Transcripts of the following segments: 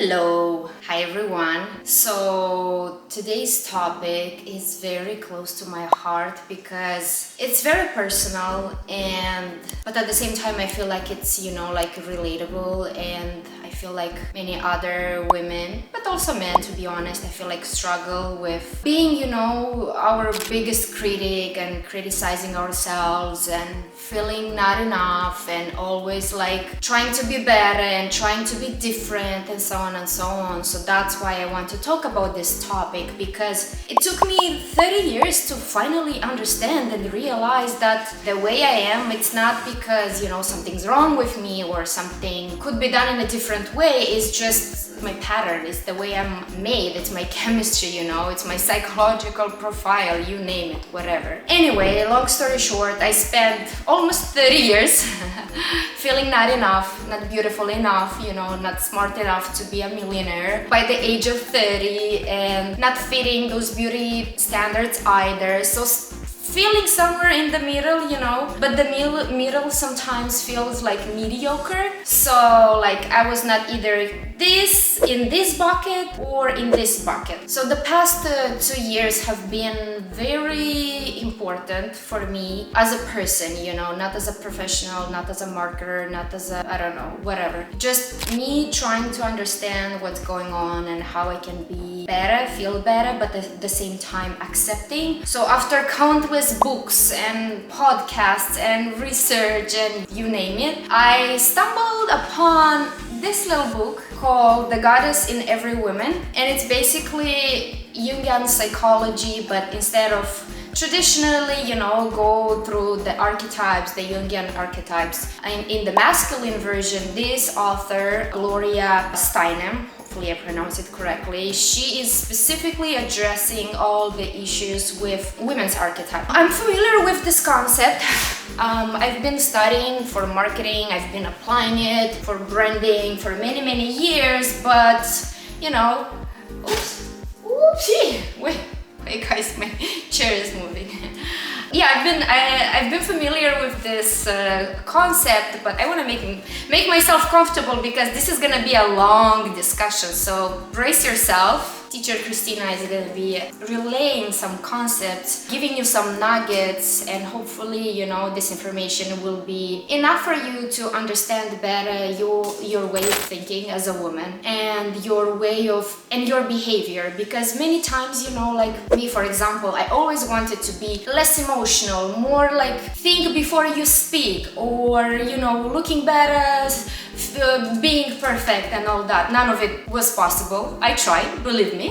Hello! Hi everyone! So today's topic is very close to my heart because it's very personal but at the same time I feel like it's like relatable, and I feel like many other women, but also men, to be honest, I feel like struggle with being our biggest critic and criticizing ourselves and feeling not enough and always like trying to be better and trying to be different and so on and so on. So that's why I want to talk about this topic, because it took me 30 years to finally understand and realize that the way I am, it's not because something's wrong with me or something could be done in a different way. It's just my pattern, it's the way I'm made, it's my chemistry, it's my psychological profile, you name it, whatever. Anyway, long story short, I spent almost 30 years feeling not enough, not beautiful enough, not smart enough to be a millionaire by the age of 30, and not fitting those beauty standards either. So feeling somewhere in the middle, but the middle sometimes feels like mediocre. So like I was not either in this bucket or in this bucket. So the past 2 years have been very important for me as a person, not as a professional, not as a marketer, not as a, I don't know, whatever. Just me trying to understand what's going on and how I can be better, feel better, but at the same time accepting. So after countless books and podcasts and research and you name it, I stumbled upon this little book called The Goddess in Every Woman, and it's basically jungian psychology, but instead of traditionally, go through the archetypes, the jungian archetypes. And in the masculine version, this author, Gloria Steinem, hopefully I pronounce it correctly, she is specifically addressing all the issues with women's archetype. I'm familiar with this concept. I've been studying for marketing, I've been applying it for branding for many years, but wait guys, my chair is moving. Yeah, I've been familiar with this concept, but I want to make myself comfortable because this is gonna be a long discussion. So brace yourself. Teacher Christina is going to be relaying some concepts, giving you some nuggets, and hopefully, this information will be enough for you to understand better your way of thinking as a woman and your behavior. Because many times, like me, for example, I always wanted to be less emotional, more like think before you speak, or, looking better, being perfect and all that. None of it was possible. I tried, believe me.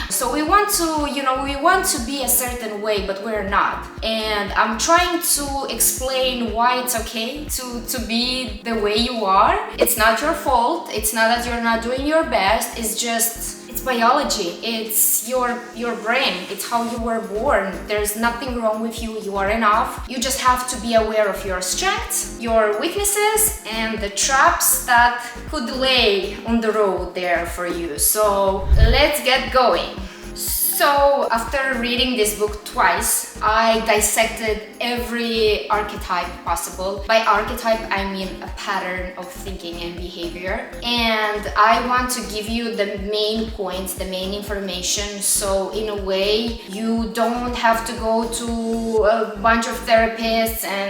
So we want to be a certain way, but we're not. And I'm trying to explain why it's okay to be the way you are. It's not your fault. It's not that you're not doing your best. It's biology. It's your brain. It's how you were born. There's nothing wrong with you. You are enough. You just have to be aware of your strengths, your weaknesses, and the traps that could lay on the road there for you. So let's get going. So after reading this book twice, I dissected every archetype possible. By archetype, I mean a pattern of thinking and behavior. And I want to give you the main points, the main information. So in a way, you don't have to go to a bunch of therapists and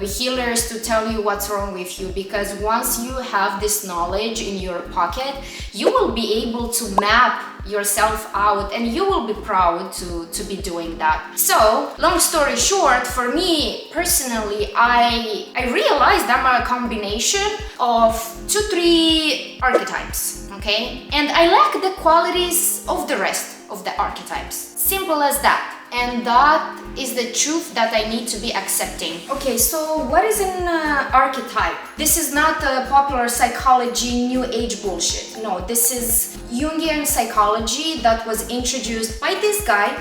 healers to tell you what's wrong with you. Because once you have this knowledge in your pocket, you will be able to map yourself out, and you will be proud to be doing that. So long story short, for me personally, I realized I'm a combination of 2-3 archetypes, okay, and I lack the qualities of the rest of the archetypes. Simple as that. And that is the truth that I need to be accepting. Okay, so what is an archetype? This is not a popular psychology, new age bullshit. No, this is Jungian psychology that was introduced by this guy,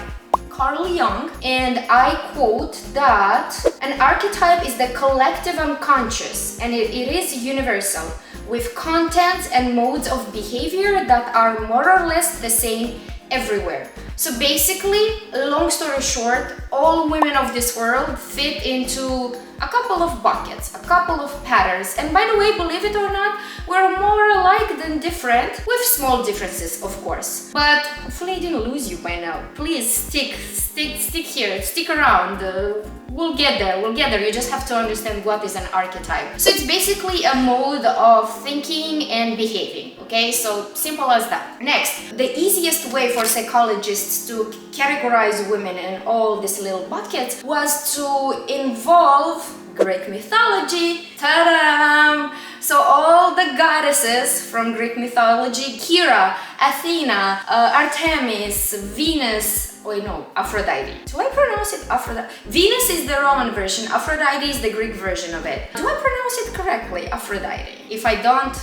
Carl Jung, and I quote that an archetype is the collective unconscious, and it is universal, with contents and modes of behavior that are more or less the same everywhere. So basically, long story short, all women of this world fit into a couple of buckets, a couple of patterns. And by the way, believe it or not, we're more alike than different, with small differences, of course. But hopefully I didn't lose you by now. Please stick here, stick around. We'll get there, You just have to understand what is an archetype. So it's basically a mode of thinking and behaving, okay? So simple as that. Next, the easiest way for psychologists to categorize women in all these little buckets was to involve Greek mythology. Ta-da! So all the goddesses from Greek mythology, Hera, Athena, Artemis, Venus, Aphrodite. Do I pronounce it Aphrodite? Venus is the Roman version, Aphrodite is the Greek version of it. Do I pronounce it correctly? Aphrodite. If I don't,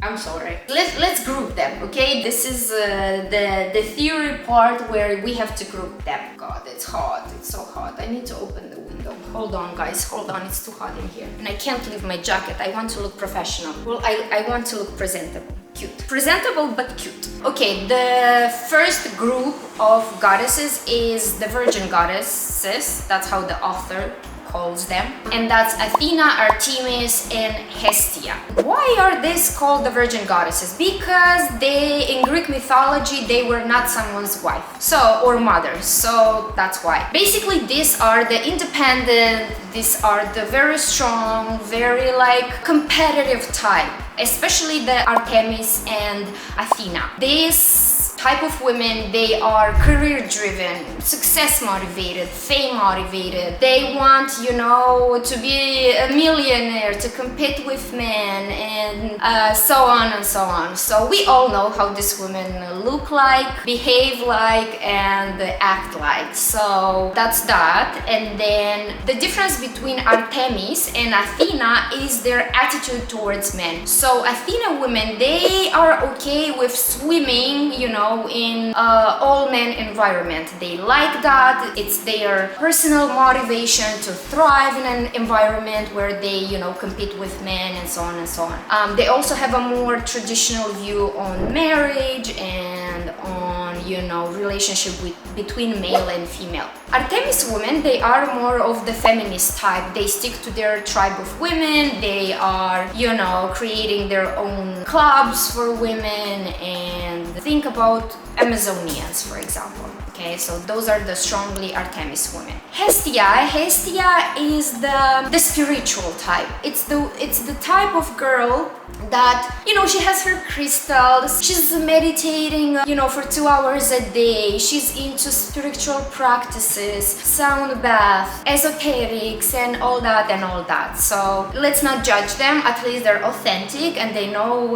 I'm sorry. Let's group them, okay? This is the theory part where we have to group them. God, it's hot. It's so hot. I need to open the window. Hold on, guys. Hold on. It's too hot in here. And I can't leave my jacket. I want to look professional. Well, I want to look presentable. Cute. Presentable but cute. Okay, the first group of goddesses is the virgin goddesses. That's how the author calls them. And that's Athena, Artemis, and Hestia. Why are these called the virgin goddesses? Because in Greek mythology, they were not someone's wife. Or mother. So that's why. Basically, these are the independent, these are the very strong, very competitive type. Especially the Artemis and Athena. This type of women, they are career driven, success motivated, fame motivated. They want, to be a millionaire, to compete with men, and so on and so on. So we all know how these women look like, behave like, and act like. So that's that. And then the difference between Artemis and Athena is their attitude towards men. So Athena women, they are okay with swimming, in all men environment. They like that. It's their personal motivation to thrive in an environment where they, compete with men and so on and so on. They also have a more traditional view on marriage and on, relationship between male and female. Artemis women, they are more of the feminist type. They stick to their tribe of women. They are, creating their own clubs for women, and think about Amazonians, for example. Okay, so those are the strongly Artemis women. Hestia is the spiritual type. It's the type of girl that, she has her crystals, she's meditating, for 2 hours a day, she's into spiritual practices, sound bath, esoterics, and all that. So let's not judge them. At least they're authentic and they know,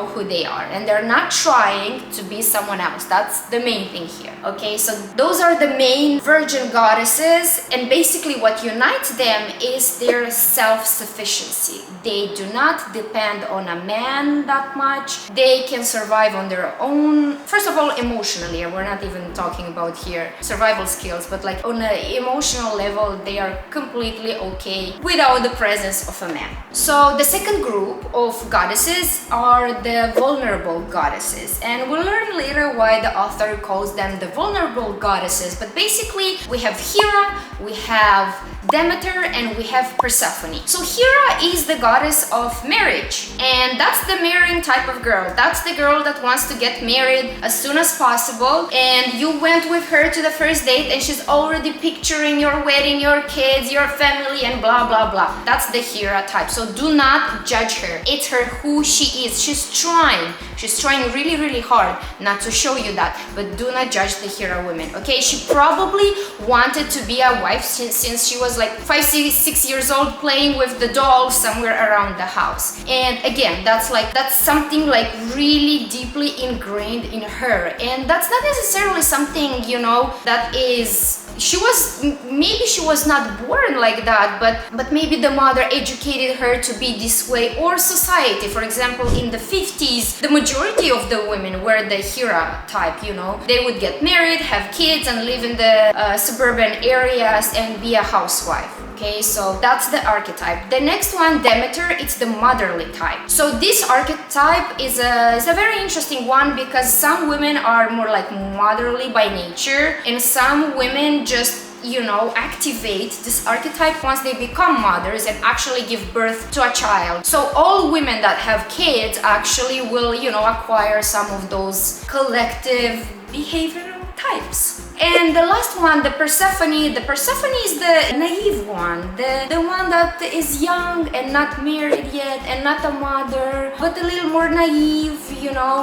who they are, and they're not trying to be someone else. That's the main thing here. Okay, so those are the main virgin goddesses, and basically what unites them is their self-sufficiency. They do not depend on a man that much. They can survive on their own. First of all, emotionally, we're not even talking about here survival skills, but on an emotional level, they are completely okay without the presence of a man. So the second group of goddesses are the vulnerable goddesses, and we'll learn later why the author calls them the vulnerable goddesses. But basically, we have Hera, we have Demeter, and we have Persephone. So Hera is the goddess of marriage, and that's the marrying type of girl. That's the girl that wants to get married as soon as possible, and you went with her to the first date and she's already picturing your wedding, your kids, your family, and blah blah blah. That's the Hera type. So do not judge her. It's her who she is. She's trying really really hard not to show you that, but do not judge the Hera women. Okay, she probably wanted to be a wife since she was 5-6 years old, playing with the dolls somewhere around the house. And again, that's something really deeply ingrained in her, and that's not necessarily something that is she was not born like that, but maybe the mother educated her to be this way, or society. For example, in the 50s, the majority of the women were the Hera type, They would get married, have kids, and live in the suburban areas and be a housewife. Okay, so that's the archetype. The next one, Demeter, it's the motherly type. So this archetype is a very interesting one, because some women are more motherly by nature, and some women just activate this archetype once they become mothers and actually give birth to a child. So all women that have kids actually will, acquire some of those collective behavioral types. And the last one, the Persephone is the naive one, the one that is young and not married yet and not a mother, but a little more naive,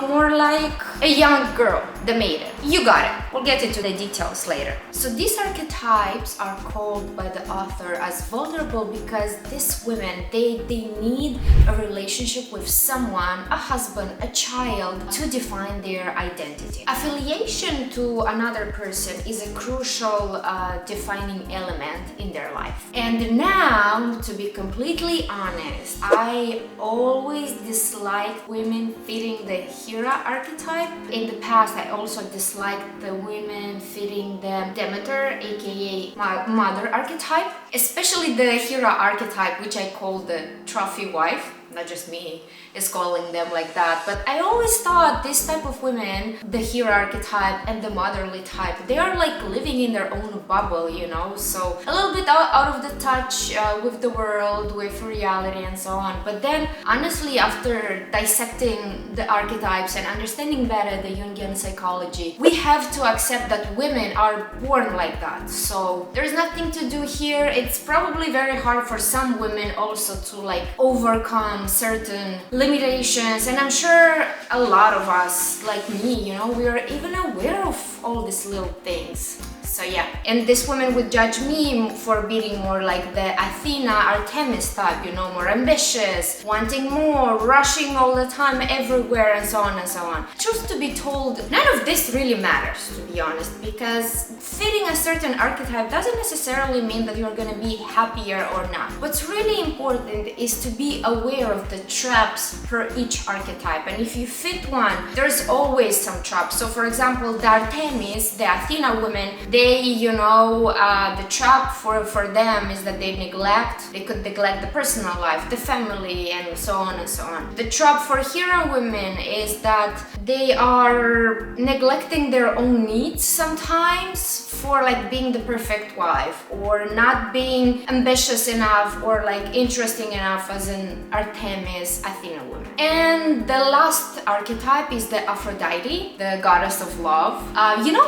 more like a young girl, the maiden. You got it. We'll get into the details later. So these archetypes are called by the author as vulnerable because these women, they need a relationship with someone, a husband, a child, to define their identity. Affiliation to another person is a crucial defining element in their life. And now, to be completely honest, I always disliked women fitting the hero archetype. In the past, I also disliked the women fitting the Demeter, aka mother archetype, especially the hero archetype, which I call the trophy wife. Not just me is calling them like that, but I always thought this type of women, the hero archetype and the motherly type, they are like living in their own bubble, so a little bit out of the touch with the world, with reality and so on. But then honestly, after dissecting the archetypes and understanding better the jungian psychology, we have to accept that women are born like that. So there's nothing to do here. It's probably very hard for some women also to overcome certain limitations, and I'm sure a lot of us, like me, we are even aware of all these little things. So yeah, and this woman would judge me for being more like the Athena, Artemis type, more ambitious, wanting more, rushing all the time everywhere, and so on and so on. Truth to be told, none of this really matters, to be honest, because fitting a certain archetype doesn't necessarily mean that you're gonna be happier or not. What's really important is to be aware of the traps for each archetype, and if you fit one, there's always some traps. So for example, the Artemis, the Athena women, the trap for them is that they could neglect the personal life, the family, and so on and so on. The trap for hero women is that they are neglecting their own needs sometimes for being the perfect wife, or not being ambitious enough or interesting enough as an Artemis Athena woman. And the last archetype is the Aphrodite, the goddess of love.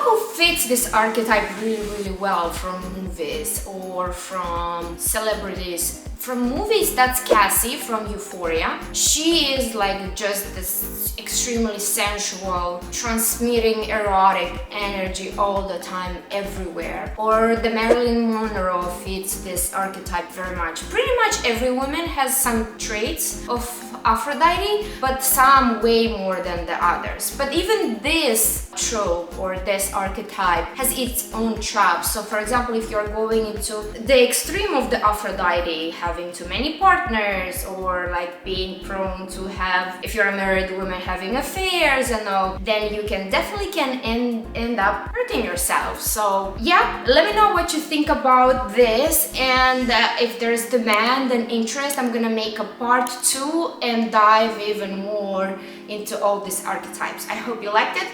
Who fits this archetype really well from movies or from celebrities? From movies, that's Cassie from Euphoria. She is just this extremely sensual, transmitting erotic energy all the time, everywhere. Or the Marilyn Monroe fits this archetype very much. Pretty much every woman has some traits of Aphrodite, but some way more than the others. But even this trope or this archetype has its own traps. So for example, if you're going into the extreme of the Aphrodite, having too many partners, or being prone to have, if you're a married woman, having affairs and all, then you definitely can end up hurting yourself. So yeah, let me know what you think about this, and if there's demand and interest, I'm gonna make a part 2 and dive even more into all these archetypes. I hope you liked it.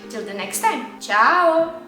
Till the next time. Ciao!